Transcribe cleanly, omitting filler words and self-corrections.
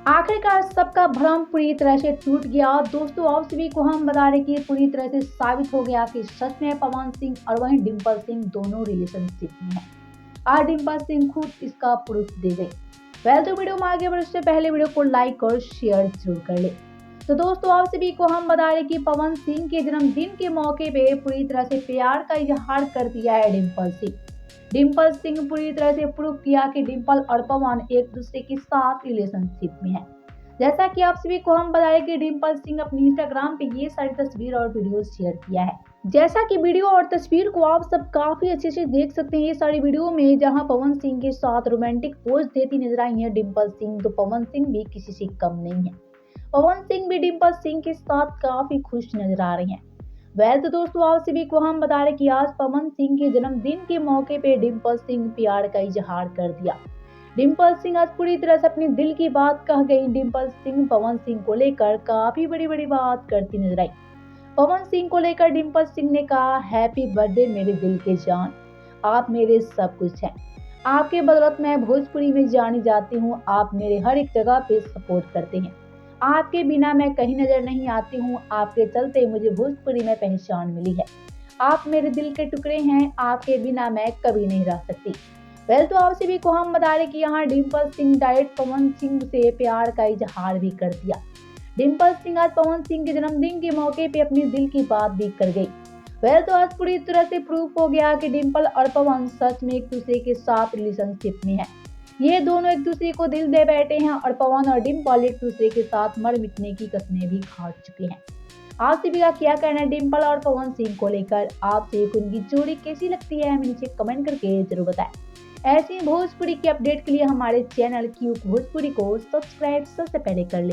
आखिरकार सबका भ्रम पूरी तरह से टूट गया। दोस्तों आप सभी को हम बता रहे कि पूरी तरह से साबित हो गया कि सच में पवन सिंह और वहीं डिम्पल सिंह दोनों रिलेशनशिप में हैं। आज डिम्पल सिंह खुद इसका प्रूफ दे गई। तो वीडियो में आगे बढ़ने से पहले वीडियो को लाइक और शेयर जरूर कर ले। तो दोस्तों आप सभी को हम बता रहे कि पवन सिंह के जन्मदिन के मौके पे पूरी तरह से प्यार का इजहार कर दिया है डिम्पल सिंह। डिम्पल सिंह पूरी तरह से प्रूफ किया कि डिम्पल और पवन एक दूसरे के साथ रिलेशनशिप में है। जैसा कि आप सभी को हम बताएं कि डिम्पल सिंह अपनी इंस्टाग्राम पे ये सारी तस्वीर और वीडियो शेयर किया है। जैसा कि वीडियो और तस्वीर को आप सब काफी अच्छे से देख सकते हैं। ये सारी वीडियो में जहां पवन सिंह के साथ रोमांटिक पोज देती नजर आई है डिम्पल सिंह, तो पवन सिंह भी किसी से कम नहीं है। पवन सिंह भी डिम्पल सिंह के साथ काफी खुश नजर आ रहे हैं। तो दोस्तों आप सभी को हम बता रहे कि आज पवन सिंह के जन्मदिन के मौके पे डिम्पल सिंह प्यार का इजहार कर दिया। डिम्पल सिंह आज पूरी तरह से अपनी दिल की बात कह गई। डिम्पल सिंह पवन सिंह को लेकर काफी बड़ी बड़ी बात करती नजर आई। पवन सिंह को लेकर डिम्पल सिंह ने कहा, हैप्पी बर्थडे मेरे दिल के जान, आप मेरे सब कुछ हैं। आपके बदौलत मैं भोजपुरी में जानी जाती हूँ। आप मेरे हर एक जगह पे सपोर्ट करते हैं। आपके बिना मैं कहीं नजर नहीं आती हूँ। आपके चलते मुझे भोजपुरी में पहचान मिली है। आप मेरे दिल के टुकड़े हैं। आपके बिना मैं कभी नहीं रह सकती। तो आप सभी को हम बता रहे कि यहाँ डिम्पल सिंह डायरेक्ट पवन सिंह से प्यार का इजहार भी कर दिया। डिम्पल सिंह आज पवन सिंह के जन्मदिन के मौके पे अपनी दिल की बात भी कर गई। तो आज पूरी तरह से प्रूफ हो गया कि डिम्पल और पवन सच में एक दूसरे के साथ रिलेशनशिप में है। ये दोनों एक दूसरे को दिल दे बैठे हैं और पवन और डिम्पल एक दूसरे के साथ मर मिटने की कस्में भी खा चुके हैं। आप सभी का क्या कहना है डिम्पल और पवन सिंह को लेकर? आपसे उनकी जोड़ी कैसी लगती है हमें नीचे कमेंट करके जरूर बताएं। ऐसी भोजपुरी की अपडेट के लिए हमारे चैनल क्यूक भोजपुरी को सब्सक्राइब सबसे पहले कर ले।